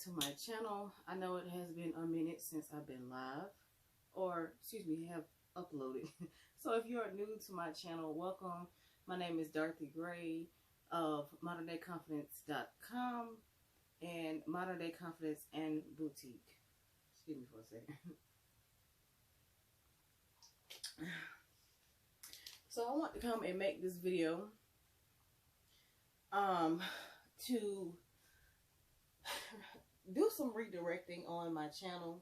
to my channel. I know it has been a minute since I've been live, or excuse me, have uploaded. So if you're new to my channel, welcome. My name is Dorothy Gray of moderndayconfidence.com and Modern Day Confidence and Boutique. Excuse me for a second. So I want to come and make this video to do some redirecting on my channel,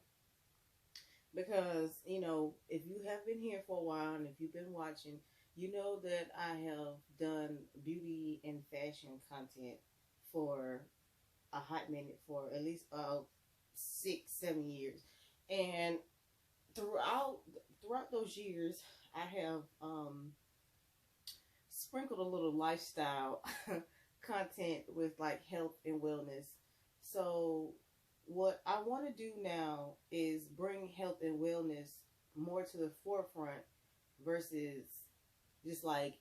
because if you have been here for a while and if you've been watching, you know that I have done beauty and fashion content for a hot minute, for at least 6-7 years, and throughout those years I have sprinkled a little lifestyle content with like health and wellness. So what I want to do now is bring health and wellness more to the forefront versus just like,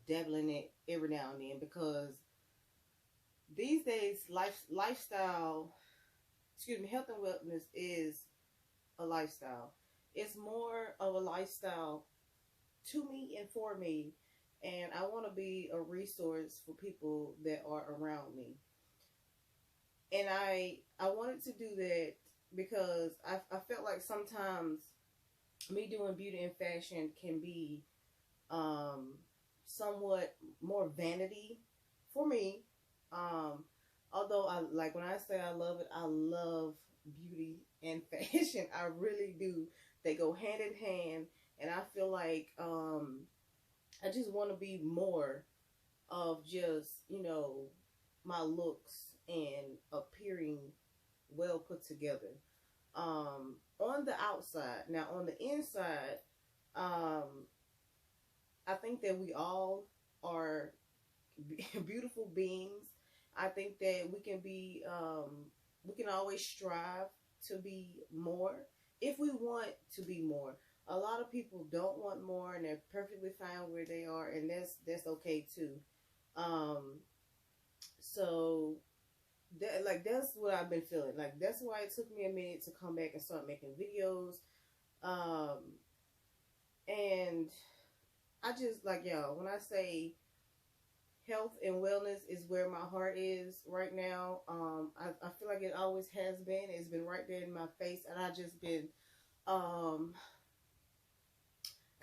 dabbling it every now and then, because these days health and wellness is a lifestyle. It's more of a lifestyle to me and for me, and I want to be a resource for people that are around me. And I wanted to do that because I felt like sometimes me doing beauty and fashion can be somewhat more vanity for me. Although when I say I love it, I love beauty and fashion. I really do. They go hand in hand, and I feel like I just want to be more of just, my looks and appearing well put together on the outside. Now on the inside, I think that we all are beautiful beings. I think that we can always strive to be more if we want to be more. A lot of people don't want more, and they're perfectly fine where they are, and that's okay too. So that's what I've been feeling. Like, that's why it took me a minute to come back and start making videos. And I just, y'all, when I say health and wellness is where my heart is right now, I feel like it always has been. It's been right there in my face, and I just been kind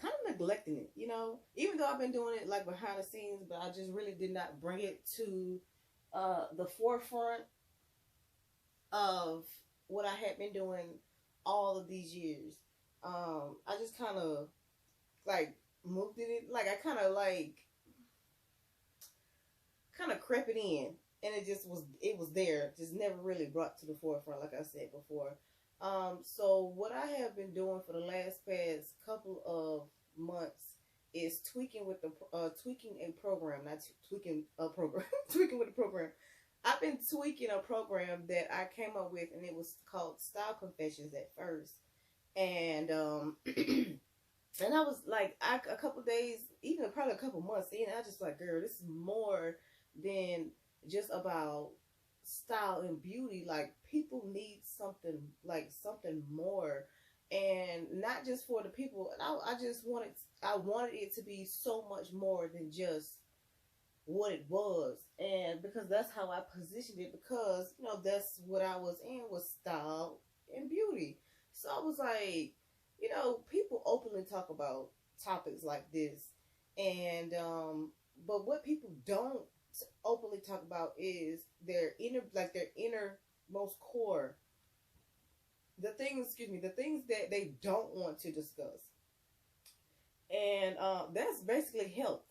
of neglecting it, even though I've been doing it like behind the scenes, but I just really did not bring it to the forefront of what I had been doing all of these years. I just kind of moved it, I kind of crept it in, and it was there, just never really brought to the forefront, like I said before. So what I have been doing for the past couple of months is tweaking a program, not tweaking a program, tweaking with a program. I've been tweaking a program that I came up with, and it was called Style Confessions at first. And and I was like, a couple days, even probably a couple months in, I just like, girl, this is more than just about style and beauty. Like, people need something more, and not just for the people. I wanted it to be so much more than just what it was, and because that's how I positioned it, because that's what I was in, was style and beauty. So I was like, people openly talk about topics like this, and but what people don't openly talk about is their innermost core, the things that they don't want to discuss. And that's basically health,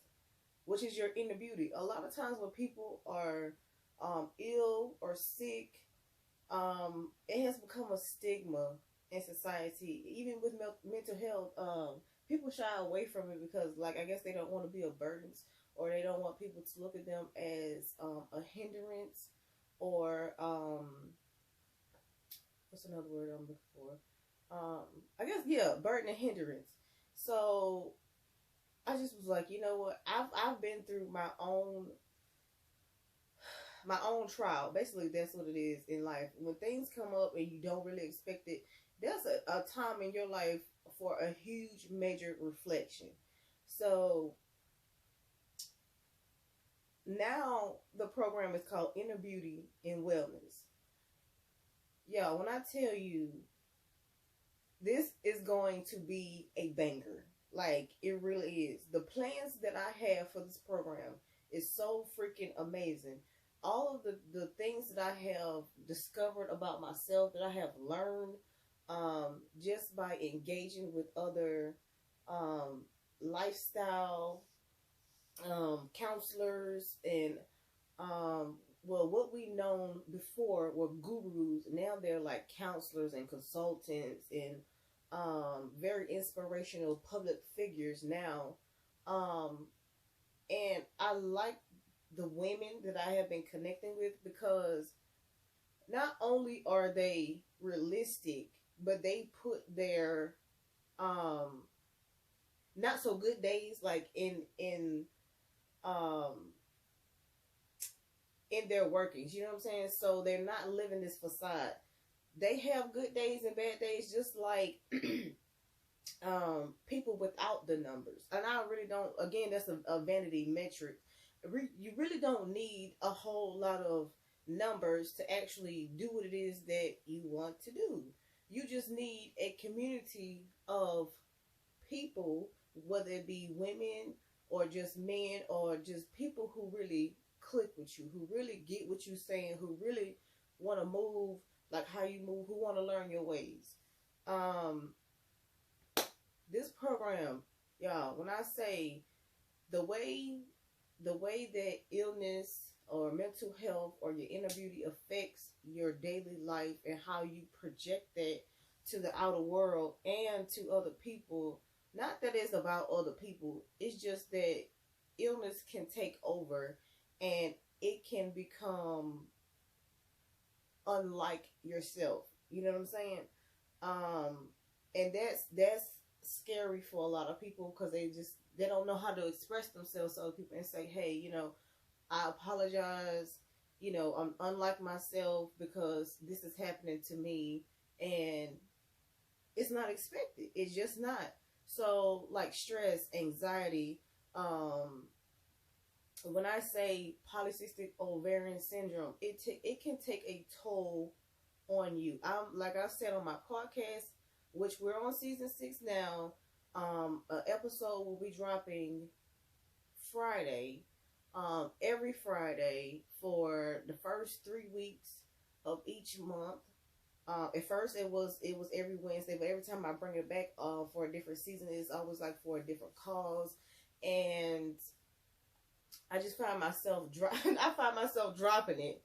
which is your inner beauty. A lot of times when people are ill or sick, it has become a stigma in society. Even with mental health, people shy away from it because, I guess they don't want to be a burden, or they don't want people to look at them as a hindrance, or what's another word I'm looking for? I guess, yeah, burden and hindrance. So I just was like, you know what? I've been through my own my own trial. Basically, that's what it is in life. When things come up and you don't really expect it, there's a time in your life for a huge major reflection. So now the program is called Inner Beauty and Wellness. Yeah, when I tell you this is going to be a banger, like it really is. The plans that I have for this program is so freaking amazing. All of the things that I have discovered about myself, that I have learned just by engaging with other um, lifestyle counselors and well, what we known before were gurus. Now they're like counselors and consultants and very inspirational public figures now. Um, and I like the women that I have been connecting with because not only are they realistic, but they put their um, not so good days like um in their workings. You know what I'm saying? So they're not living this facade. They have good days and bad days, just like people without the numbers. And I really don't. Again, that's a vanity metric. You really don't need a whole lot of numbers to actually do what it is that you want to do. You just need a community of people, whether it be women or just men or just people who really click with you, who really get what you're saying, who really want to move like how you move, who want to learn your ways. Um, this program, y'all, when I say the way that illness or mental health or your inner beauty affects your daily life and how you project that to the outer world and to other people, not that it's about other people, it's just that illness can take over and it can become unlike yourself. You know what I'm saying? And that's scary for a lot of people because they don't know how to express themselves to other people and say, hey, I apologize. I'm unlike myself because this is happening to me, and it's not expected. It's just not. So, like stress, anxiety, when I say polycystic ovarian syndrome, it can take a toll on you. Like I said on my podcast, which we're on season 6 now. An episode will be dropping Friday, every Friday for the first 3 weeks of each month. At first it was every Wednesday, but every time I bring it back for a different season, it's always like for a different cause, and I just find myself I find myself dropping it,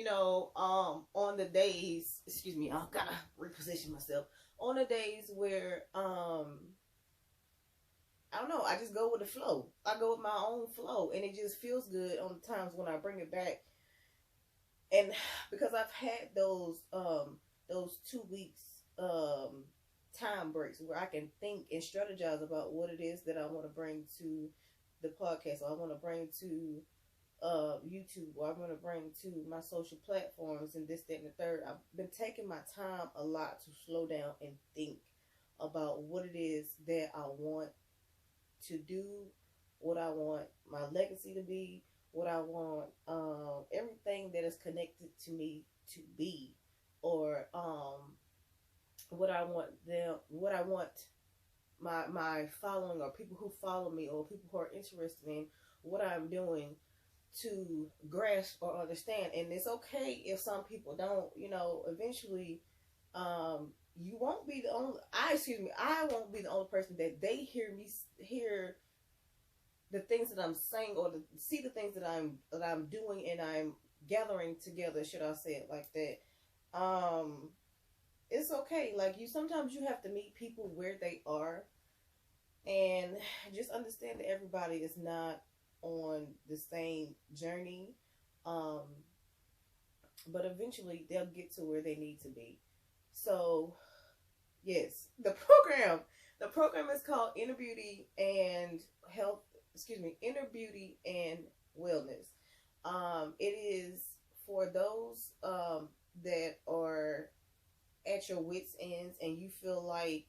on the days. Excuse me, I gotta reposition myself on the days where I don't know. I just go with the flow. I go with my own flow, and it just feels good on the times when I bring it back. And because I've had those 2 weeks time breaks where I can think and strategize about what it is that I want to bring to the podcast, or I want to bring to YouTube, or I want to bring to my social platforms, and this, that, and the third. I've been taking my time a lot to slow down and think about what it is that I want to do, what I want my legacy to be, what I want everything that is connected to me to be, or what I want my following, or people who follow me, or people who are interested in what I'm doing, to grasp or understand. And it's okay if some people don't. Eventually you won't be the only I won't be the only person that they hear the things that I'm saying, or see the things that I'm doing and I'm gathering together, should I say it like that. It's okay. Like, sometimes you have to meet people where they are, and just understand that everybody is not on the same journey. But eventually they'll get to where they need to be. So, yes, the program is called Inner Beauty and Health. Inner Beauty and Wellness. It is for those that are at your wits' ends and you feel like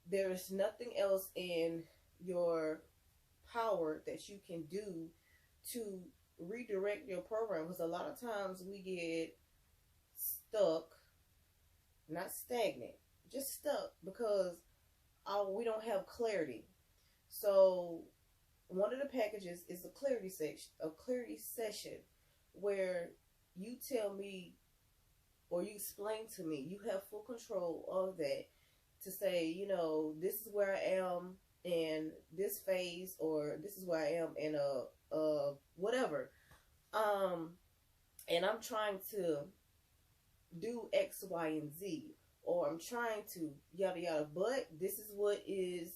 there's nothing else in your power that you can do to redirect your program, because a lot of times we get stuck, not stagnant, just stuck because we don't have clarity. So one of the packages is a clarity session where you tell me or you explain to me, you have full control of that, to say, this is where I am in this phase, or this is where I am in a whatever. Um, and I'm trying to do X, Y, and Z, or I'm trying to yada yada, but this is what is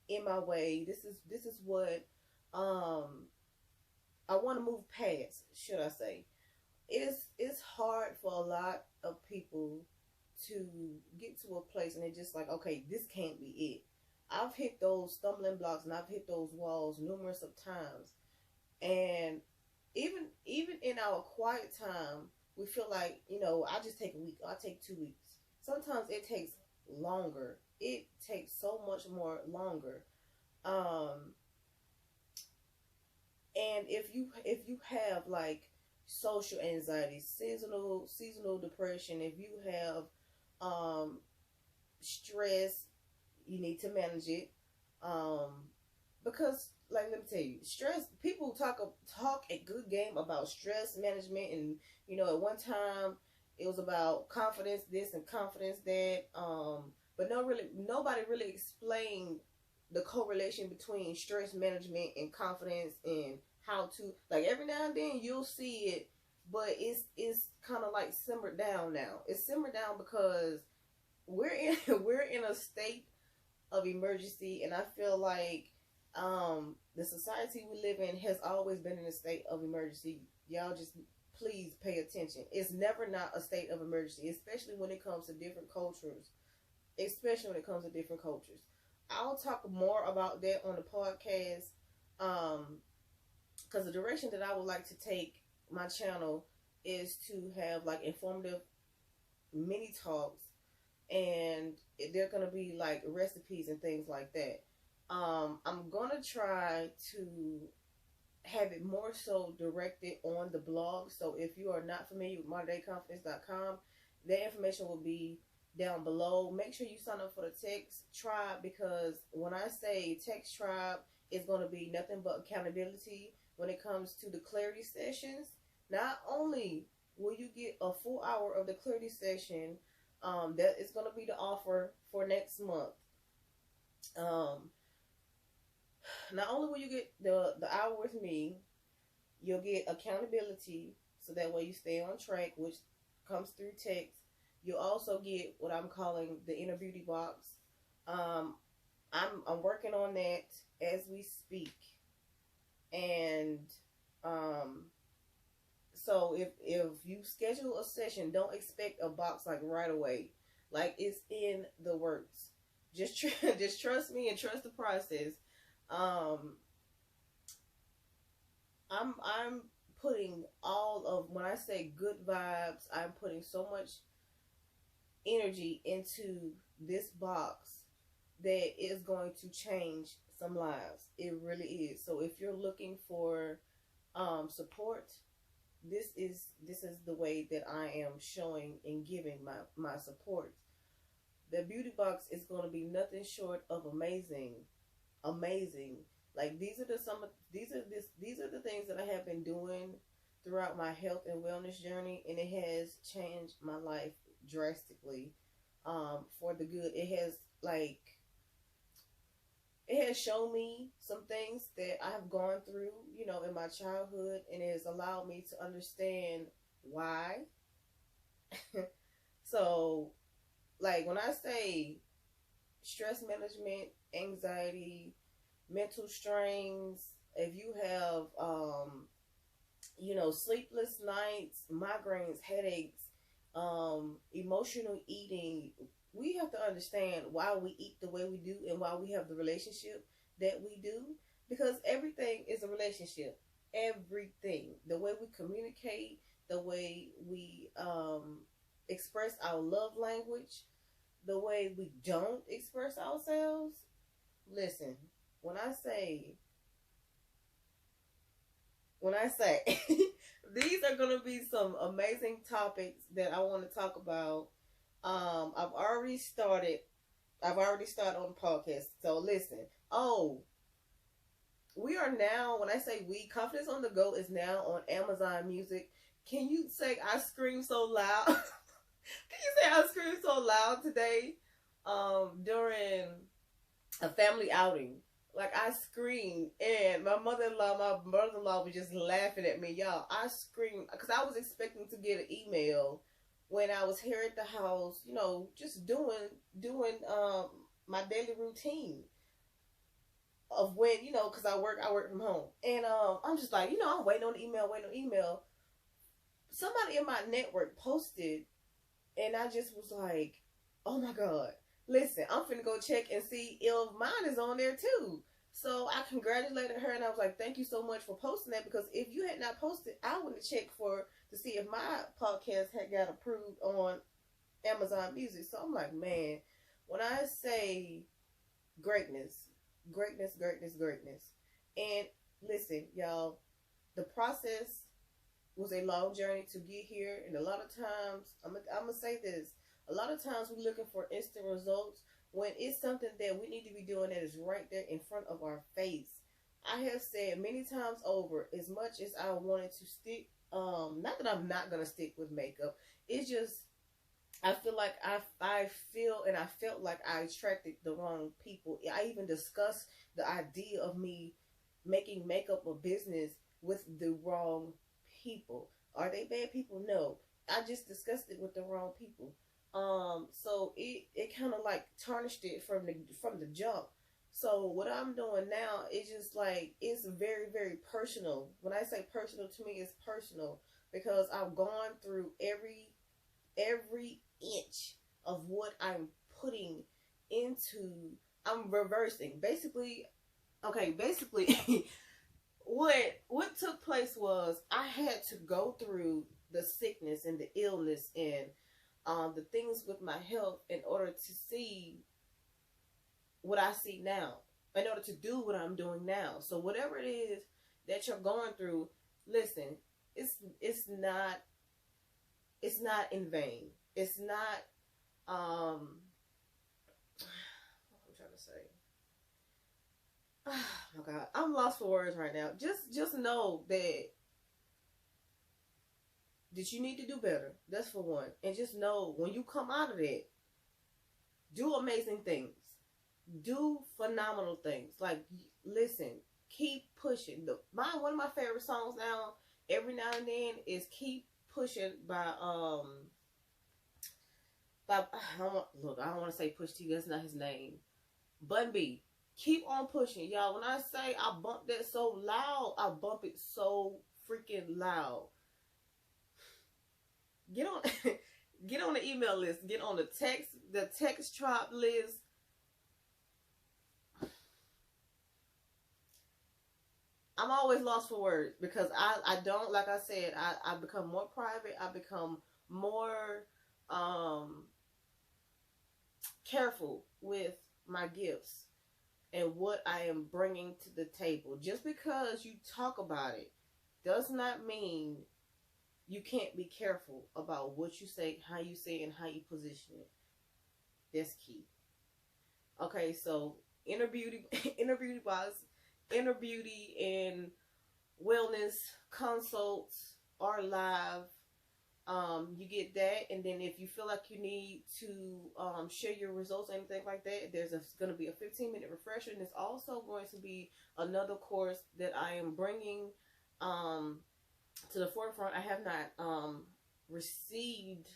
in my way. This is what um I want to move past, should I say. It's hard for a lot of people to get to a place and they're just like, okay, this can't be it. I've hit those stumbling blocks and I've hit those walls numerous of times. And even in our quiet time, we feel like, I just take a week, I take 2 weeks. Sometimes it takes longer. It takes so much more longer. Um, and if you have like social anxiety, seasonal depression, if you have um stress, you need to manage it. Um, because, like, let me tell you, stress. People talk a good game about stress management, and at one time it was about confidence this and confidence that. But nobody really explained the correlation between stress management and confidence, and how to, like, every now and then you'll see it, but it's kind of like simmered down now. It's simmered down because we're in we're in a state of emergency, and I feel like the society we live in has always been in a state of emergency. Y'all just please pay attention. It's never not a state of emergency, especially when it comes to different cultures. Especially when it comes to different cultures. I'll talk more about that on the podcast. Because the direction that I would like to take my channel is to have like informative mini talks, and they're gonna be like recipes and things like that. I'm gonna try to have it more so directed on the blog. So if you are not familiar with moderndayconfidence.com, that information will be down below. Make sure you sign up for the text tribe, because when I say text tribe, it's going to be nothing but accountability when it comes to the clarity sessions. Not only will you get a full hour of the clarity session, that is going to be the offer for next month. Not only will you get the hour with me, you'll get accountability, so that way you stay on track, which comes through text. You'll also get what I'm calling the inner beauty box. I'm working on that as we speak, and so if you schedule a session, don't expect a box like right away. Like, it's in the works. Just trust me and trust the process. Um, I'm putting all of, when I say good vibes, I'm putting so much energy into this box that is going to change some lives. It really is. So if you're looking for support, this is the way that I am showing and giving my support. The beauty box is going to be nothing short of amazing. Like, these are the things that I have been doing throughout my health and wellness journey, and it has changed my life drastically, for the good. It has shown me some things that I have gone through, in my childhood, and it has allowed me to understand why. So, like, when I say stress management, anxiety, mental strains, if you have sleepless nights, migraines, headaches, emotional eating, we have to understand why we eat the way we do and why we have the relationship that we do, because everything is a relationship. Everything, the way we communicate, the way we express our love language, the way we don't express ourselves. Listen, when I say, when I say, these are going to be some amazing topics that I want to talk about. I've already started. I've already started on the podcast. So listen. Oh, we are now. When I say we, Confidence on the Go is now on Amazon Music. Can you say I scream so loud? Can you say I scream so loud today? During a family outing. Like I screamed, and my brother-in-law was just laughing at me, y'all. I screamed because I was expecting to get an email when I was here at the house, you know, just doing my daily routine of when, you know, because I work from home, and I'm just like, you know, I'm waiting on email. Somebody in my network posted, and I just was like, oh my god. Listen, I'm finna go check and see if mine is on there too. So I congratulated her, and I was like, thank you so much for posting that, because if you had not posted, I would have checked to see if my podcast had got approved on Amazon Music. So I'm like, man, when I say greatness, greatness, greatness, greatness. And listen, y'all, the process was a long journey to get here, and a lot of times, I'm gonna say this, a lot of times we're looking for instant results when it's something that we need to be doing that is right there in front of our face. I have said many times over, as much as I wanted to stick, not that I'm not gonna stick with makeup, it's just I feel like I feel and I felt like I attracted the wrong people. I even discussed the idea of me making makeup a business with the wrong people. Are they bad people? No. I just discussed it with the wrong people. So it kind of like tarnished it from the jump. So what I'm doing now is just like, it's very, very personal. When I say personal, to me it's personal because I've gone through every inch of what I'm putting into. I'm reversing basically. Okay, basically what took place was I had to go through the sickness and the illness and the things with my health in order to see what I see now, in order to do what I'm doing now. So whatever it is that you're going through, listen, it's not in vain. It's not what I'm trying to say. Oh my god, I'm lost for words right now. Just know that you need to do better. That's for one. And just know when you come out of it, do amazing things. Do phenomenal things. Like, listen, keep pushing. One of my favorite songs now, every now and then, is Keep Pushing by look, I don't want to say Push T, that's not his name. Bun B. Keep on pushing, y'all. When I say I bump that so loud, I bump it so freaking loud. Get on get on the email list, get on the text drop list. I'm always lost for words because I don't, like I said, I become more private. I become more careful with my gifts and what I am bringing to the table. Just because you talk about it does not mean you can't be careful about what you say, how you say it, and how you position it. That's key. Okay, so inner beauty, inner beauty and wellness consults are live. You get that, and then if you feel like you need to share your results or anything like that, there's going to be a 15-minute refresher, and there's also going to be another course that I am bringing to the forefront. I have not received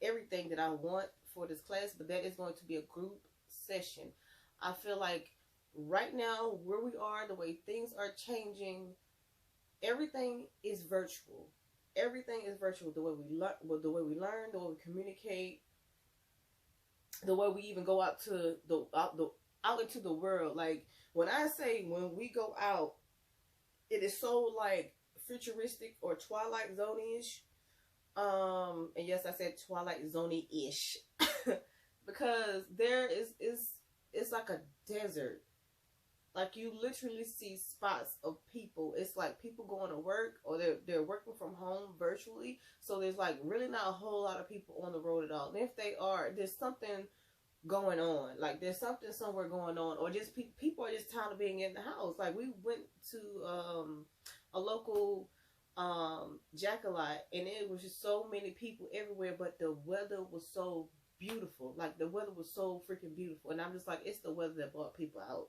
everything that I want for this class, but that is going to be a group session. I feel like right now, where we are, the way things are changing, everything is virtual. Everything is virtual. The way we learn, the way we communicate, the way we even go out to out into the world. Like when I say when we go out, it is so like futuristic or Twilight Zone-ish. And yes, I said Twilight Zone-ish because there is it's like a desert. Like you literally see spots of people. It's like people going to work or they're working from home virtually. So there's like really not a whole lot of people on the road at all. And if they are, there's something going on. Like there's something somewhere going on, or just people are just tired of being in the house. Like we went to a local Jackalot, and it was just so many people everywhere, but the weather was so beautiful. Like the weather was so freaking beautiful, and I'm just like, it's the weather that brought people out,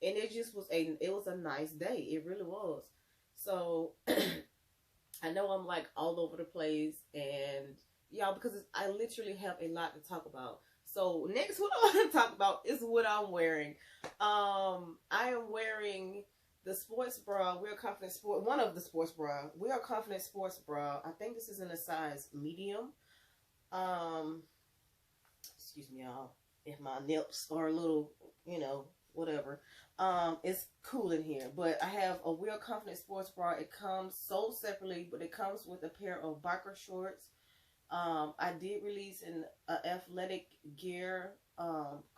and it just was a nice day. It really was. So I know I'm like all over the place, and y'all, because I literally have a lot to talk about. So next, what I want to talk about is what I'm wearing. I am wearing the sports bra. We're Confident Sport. One of the sports bra. We Are Confident sports bra. I think this is in a size medium. Excuse me, y'all. If my nips are a little, whatever. It's cool in here. But I have a We Are Confident sports bra. It comes sold separately, but it comes with a pair of biker shorts. I did release an athletic gear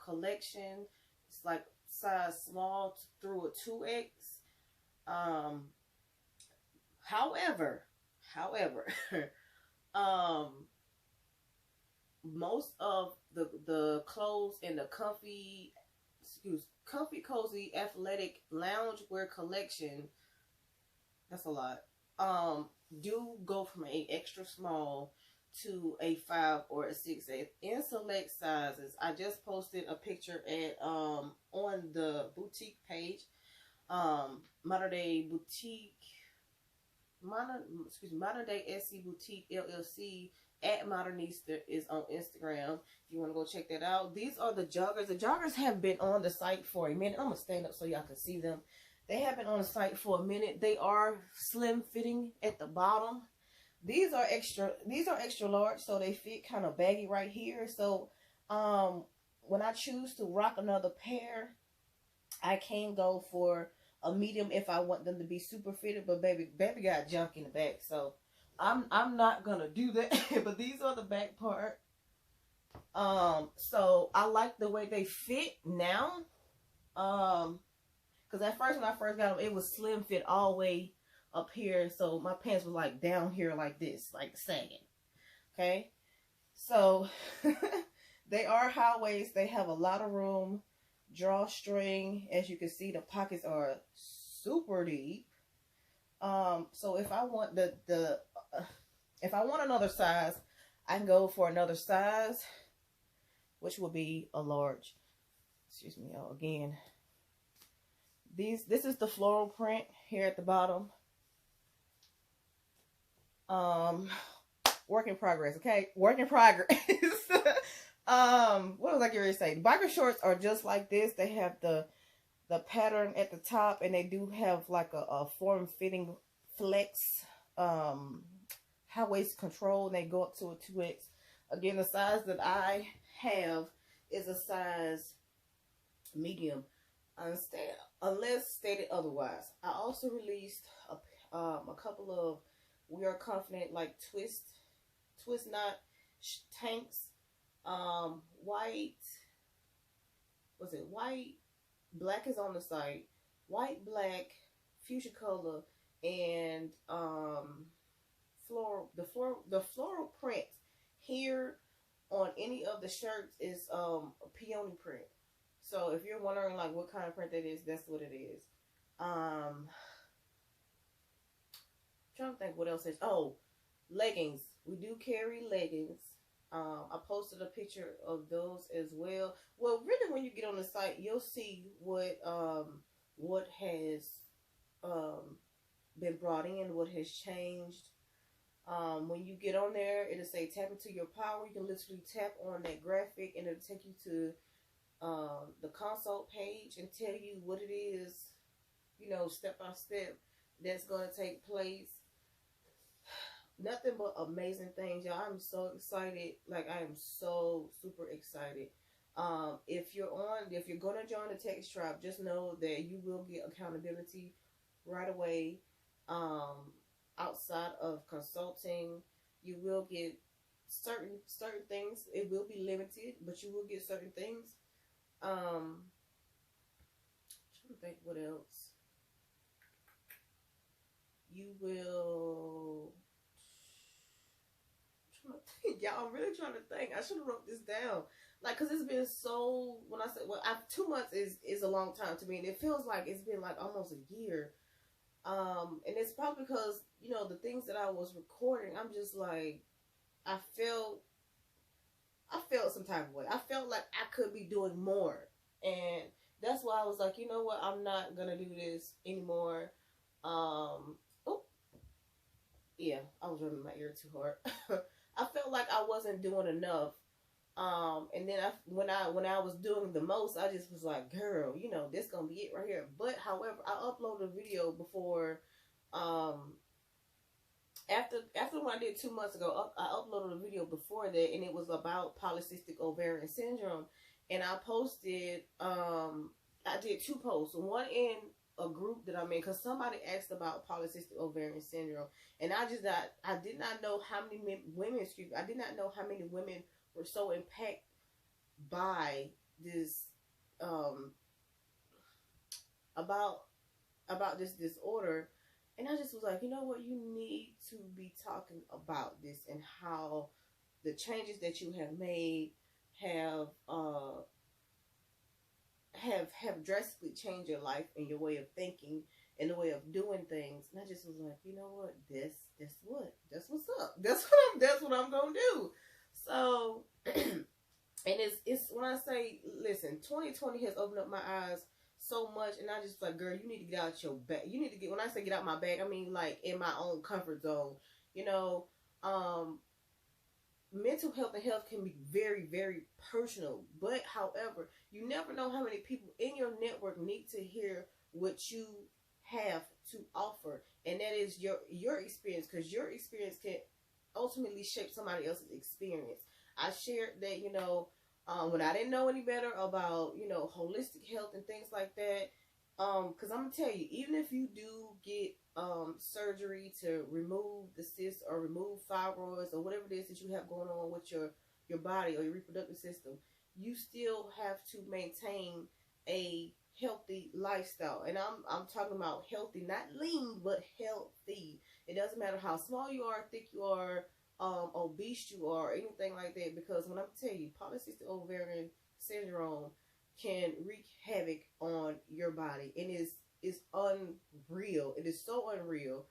collection. It's like size small through a 2X. However, most of the clothes in the comfy, cozy athletic loungewear collection, that's a lot, do go from a extra small to a 5 or a 6X in select sizes. I just posted a picture at on the boutique page, Modern Day SC Boutique LLC at Modernista is on Instagram. If you want to go check that out. These are the joggers. The joggers have been on the site for a minute. I'm gonna stand up so y'all can see them. They have been on the site for a minute. They are slim fitting at the bottom. These are extra large, so they fit kind of baggy right here. So when I choose to rock another pair, I can go for a medium if I want them to be super fitted, but baby got junk in the back, so I'm not gonna do that. But these are the back part. So I like the way they fit now. Because at first when I first got them, it was slim fit all the way up here, so my pants were like down here like this, like sagging. Okay, so they are high waist. They have a lot of room. Drawstring, as you can see, the pockets are super deep. So if I want if I want another size, I can go for another size, which will be a large. Excuse me, y'all. Again, this is the floral print here at the bottom. Work in progress. Okay, work in progress. What was I going to say? The biker shorts are just like this. They have the pattern at the top, and they do have like a form-fitting flex high waist control, and they go up to a 2X. Again, the size that I have is a size medium, unless stated otherwise. I also released a couple of We Are Confident like twist knot tanks. White, black is on the site, white, black, fuchsia color, and the floral print here on any of the shirts is a peony print. So if you're wondering like what kind of print that is, that's what it is. I'm trying to think what else is. Oh, leggings. We do carry leggings. I posted a picture of those as well. Well, really, when you get on the site, you'll see what has been brought in, what has changed. When you get on there, it'll say tap into your power. You can literally tap on that graphic, and it'll take you to the consult page and tell you what it is, step by step, that's going to take place. Nothing but amazing things, y'all. I'm so excited. Like, I am so super excited. If you're going to join the Text Tribe, just know that you will get accountability right away. Outside of consulting, You will get certain things. It will be limited, but you will get certain things. Trying to think what else. You will. I'm trying to think, y'all. I'm really trying to think. I should have wrote this down. Like, cause it's been so. When I say, well, 2 months is a long time to me, and it feels like it's been like almost a year. And it's probably because the things that I was recording, I'm just like, I felt some type of way. I felt like I could be doing more, and that's why I was like, you know what, I'm not gonna do this anymore. Oh, yeah, I was rubbing my ear too hard. I felt like I wasn't doing enough. And then when I was doing the most, I just was like, girl, this gonna be it right here. But however, I uploaded a video before, after when I did 2 months ago, I uploaded a video before that, and it was about polycystic ovarian syndrome. And I posted, I did 2 posts, one in a group that I'm in, because somebody asked about polycystic ovarian syndrome, and I did not know how many women, I did not know how many women were so impacted by this, about this disorder. And I just was like, you know what, you need to be talking about this, and how the changes that you have made have drastically changed your life and your way of thinking and the way of doing things. And I just was like, you know what, that's what's up. That's what I'm gonna do. So and it's when I say, listen, 2020 has opened up my eyes so much, and I just like, girl, you need to get out your bag. You need to get, when I say get out my bag, I mean like in my own comfort zone. Mental health and health can be very, very personal, but however, you never know how many people in your network need to hear what you have to offer, and that is your experience, because your experience can ultimately shape somebody else's experience. I shared that, when I didn't know any better about, holistic health and things like that. Because I'm gonna tell you, even if you do get surgery to remove the cysts or remove fibroids or whatever it is that you have going on with your body or your reproductive system, you still have to maintain a healthy lifestyle. And I'm talking about healthy, not lean, but healthy. It doesn't matter how small you are, thick you are, obese you are, or anything like that, because when I tell you, polycystic ovarian syndrome can wreak havoc on your body, and it's unreal. It is so unreal.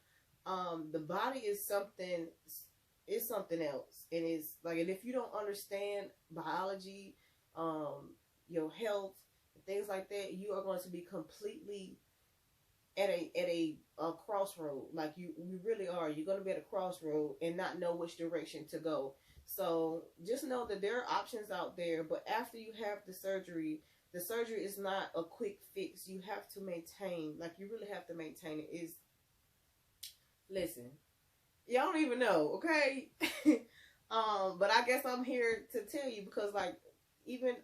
The body is something else, and it's like, and if you don't understand biology, your health, things like that, you are going to be completely at a crossroad. Like you really are. You're going to be at a crossroad and not know which direction to go. So just know that there are options out there, but after you have the surgery is not a quick fix. You have to maintain, like you really have to maintain it. Listen, y'all don't even know, okay? But I guess I'm here to tell you, because like, even,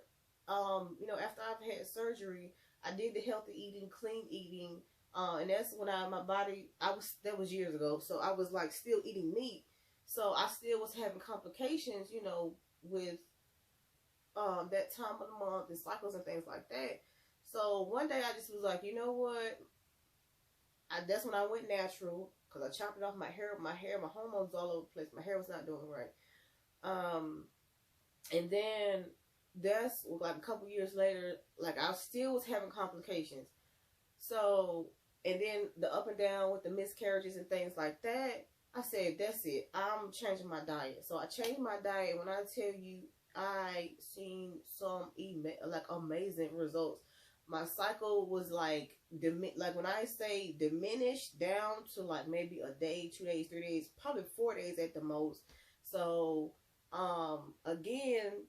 after I've had surgery, I did the healthy eating, clean eating, and that's when that was years ago, so I was like still eating meat, so I still was having complications, with that time of the month and cycles and things like that. So one day I just was like, you know what? That's when I went natural, because I chopped it off my hair, my hormones all over the place. My hair was not doing right. And then that's like a couple years later, like I still was having complications. So, and then the up and down with the miscarriages and things like that, I said, that's it. I'm changing my diet. So I changed my diet. When I tell you, I seen some like amazing results. My cycle was like when I say diminished down to like maybe a day, 2 days, 3 days, probably 4 days at the most. So again,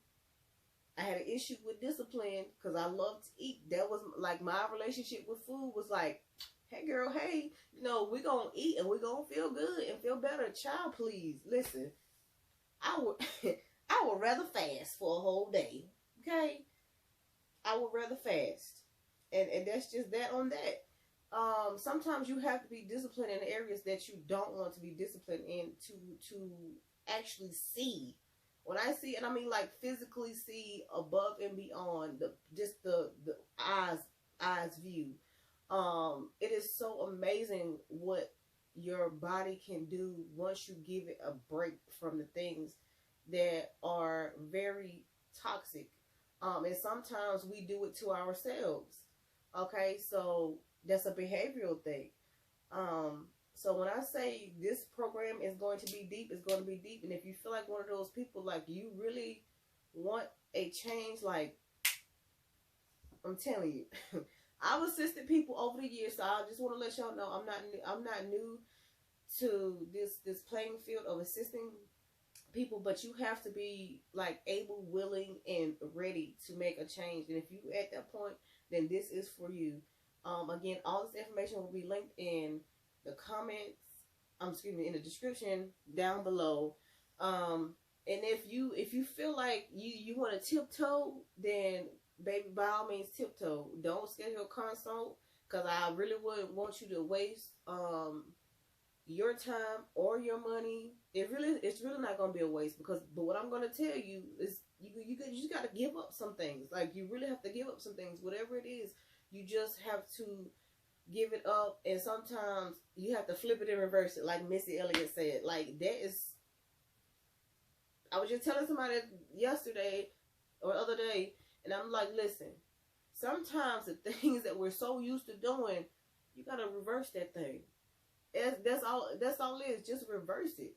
I had an issue with discipline, because I love to eat. That was like my relationship with food was like, hey girl, hey, we gonna eat and we gonna feel good and feel better. Child, please listen. I would I would rather fast for a whole day. Okay? I would rather fast. And that's just that on that. Sometimes you have to be disciplined in areas that you don't want to be disciplined in to actually see. When I see, and I mean like physically see above and beyond the eyes view. It is so amazing what your body can do once you give it a break from the things that are very toxic. And sometimes we do it to ourselves. Okay, so that's a behavioral thing. So when I say this program is going to be deep, it's going to be deep. And if you feel like one of those people, like you really want a change, like I'm telling you, I've assisted people over the years. So I just want to let y'all know I'm not new to this playing field of assisting people, but you have to be like able, willing, and ready to make a change. And if you at that point, then this is for you. Again, all this information will be linked in the comments. Excuse me, in the description down below. And if you feel like you want to tiptoe, then baby, by all means tiptoe. Don't schedule a consult, because I really wouldn't want you to waste your time or your money. It's really not going to be a waste, but what I'm going to tell you is you just got to give up some things. Like, you really have to give up some things, whatever it is. You just have to give it up, and sometimes you have to flip it and reverse it, like Missy Elliott said. Like, that is, I was just telling somebody yesterday or other day, and I'm like, listen, sometimes the things that we're so used to doing, you got to reverse that thing. That's all it is. Just reverse it.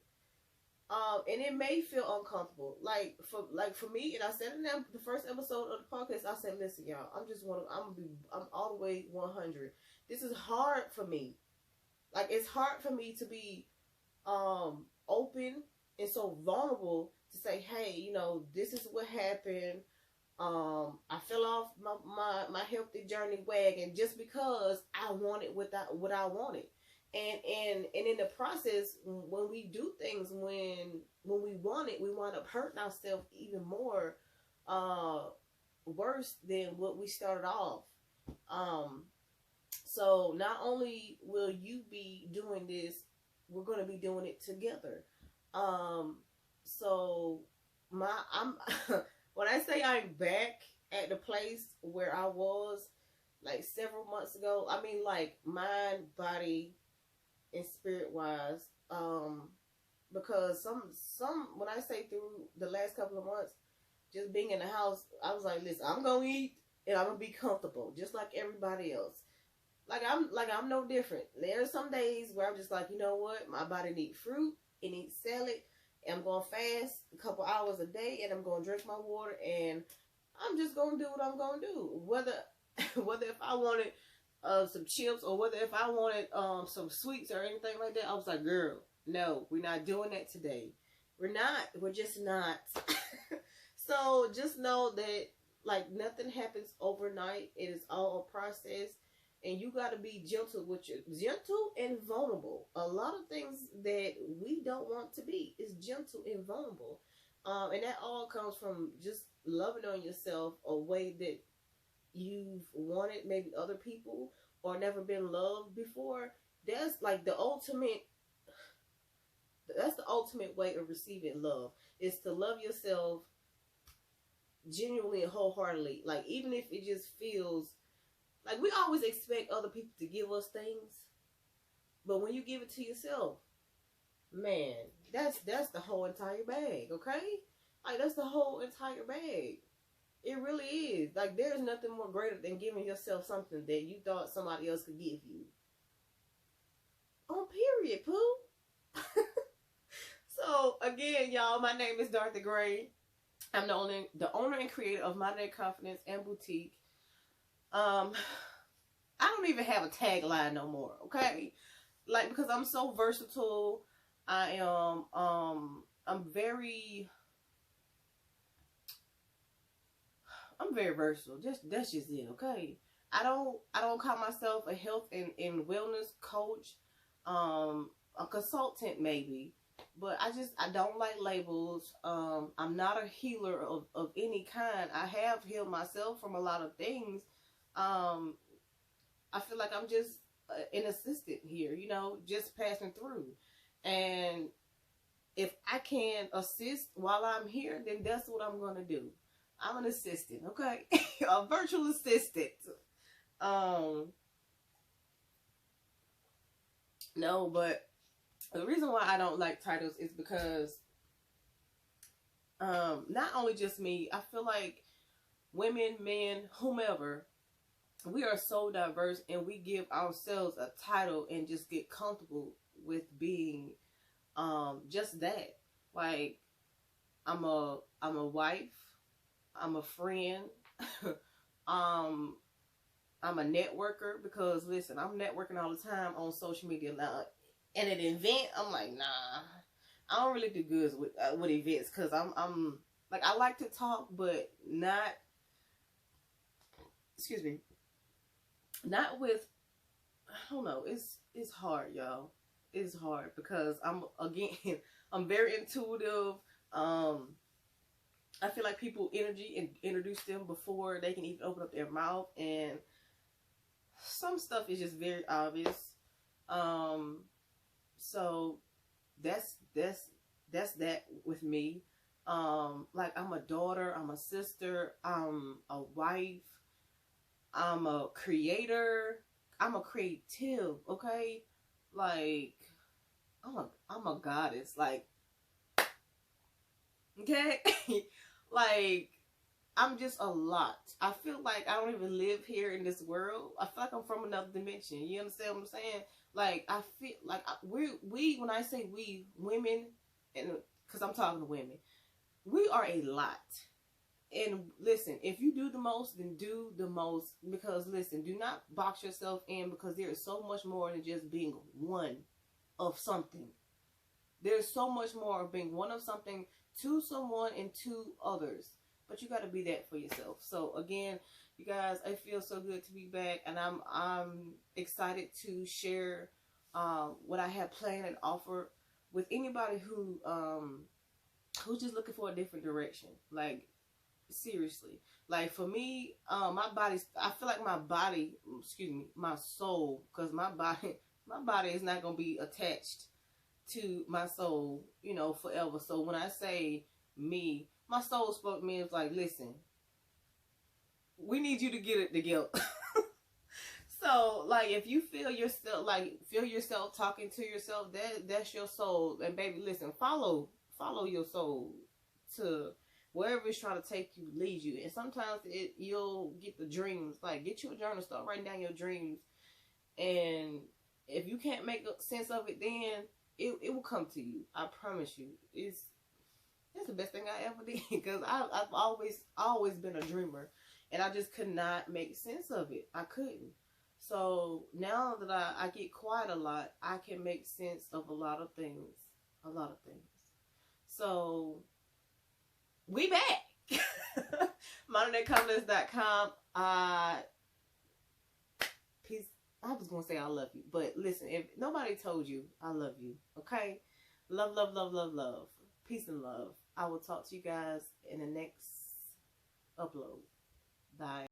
And it may feel uncomfortable. Like for me, and I said in the first episode of the podcast, I said, listen, y'all, I'm all the way 100. This is hard for me. Like, it's hard for me to be open and so vulnerable to say, hey, you know, this is what happened. I fell off my healthy journey wagon just because I wanted what I wanted. And in the process, when we do things when we want it, we wind up hurting ourselves even more worse than what we started off. So not only will you be doing this, we're going to be doing it together. So I'm when I say I'm back at the place where I was like several months ago, I mean like mind, body, and spirit wise, because some when I say through the last couple of months, just being in the house, I was like, listen, I'm gonna eat and I'm gonna be comfortable, just like everybody else. I'm no different. There are some days where I'm just like, you know what, my body needs fruit, it needs salad, and I'm gonna fast a couple hours a day, and I'm gonna drink my water, and I'm just gonna do what I'm gonna do, whether if I wanted some chips, or whether if I wanted some sweets or anything like that. I was like, girl, no, we're not doing that today. We're just not. So just know that, like, nothing happens overnight. It is all a process, and you got to be gentle and vulnerable. A lot of things that we don't want to be is gentle and vulnerable, and that all comes from just loving on yourself a way that you've wanted maybe other people or never been loved before. That's the ultimate way of receiving love, is to love yourself genuinely and wholeheartedly. Like, even if it just feels like we always expect other people to give us things, but when you give it to yourself, man, that's the whole entire bag. Okay, like, that's the whole entire bag. It really is. Like, there's nothing more greater than giving yourself something that you thought somebody else could give you. On period, poo. So, again, y'all, my name is Dorothy Gray. I'm the owner and creator of Modern Day Confidence and Boutique. I don't even have a tagline no more, okay? Like, because I'm so versatile. I am, I'm very versatile. That's just it, okay? I don't call myself a health and wellness coach, a consultant maybe, but I don't like labels. I'm not a healer of any kind. I have healed myself from a lot of things. I feel like I'm just an assistant here, you know, just passing through. And if I can assist while I'm here, then that's what I'm gonna do. I'm an assistant, okay? A virtual assistant. Um, no, but the reason why I don't like titles is because not only just me, I feel like women, men, whomever, we are so diverse and we give ourselves a title and just get comfortable with being just that. Like I'm a wife, I'm a friend, um I'm a networker because listen, I'm networking all the time on social media now. And at an event, I'm like, nah, I don't really do good with events because I'm like I like to talk, but not, excuse me, not with, I don't know. It's hard, y'all. It's hard because I'm again I'm very intuitive. Um, I feel like people energy and introduce them before they can even open up their mouth, and some stuff is just very obvious. Um, so that's that with me. Like I'm a daughter, I'm a sister, I'm a wife, I'm a creator, I'm a creative, okay? Like I'm a goddess, like, okay? Like I'm just a lot. I feel like I don't even live here in this world. I feel like I'm from another dimension. You understand what I'm saying? Like I feel like we when I say we women, and because I'm talking to women, we are a lot. And listen, if you do the most, then do the most. Because listen, do not box yourself in because there is so much more than just being one of something. There's so much more of being one of something to someone and to others. But you got to be that for yourself. So again, you guys, I feel so good to be back, and I'm excited to share what I have planned and offer with anybody who's just looking for a different direction. Like seriously, like for me, I feel like my body, excuse me, my soul, because my body is not gonna be attached to my soul, forever. So when I say me, my soul spoke to me. It's like, listen, we need you to get it together. So like if you feel yourself talking to yourself, that's your soul. And baby, listen, follow your soul to wherever it's trying to take you, lead you. And sometimes you'll get the dreams. Like get you a journal, start writing down your dreams. And if you can't make sense of it, then it will come to you. I promise you. It's the best thing I ever did because I've always been a dreamer, and I just could not make sense of it. I couldn't. So now that I get quiet a lot, I can make sense of a lot of things. A lot of things. So we back. ModernDayConfidence.com. Peace. I was gonna say I love you, but listen, if nobody told you, I love you. Okay, love, love, love, love, love. Peace and love. I will talk to you guys in the next upload. Bye.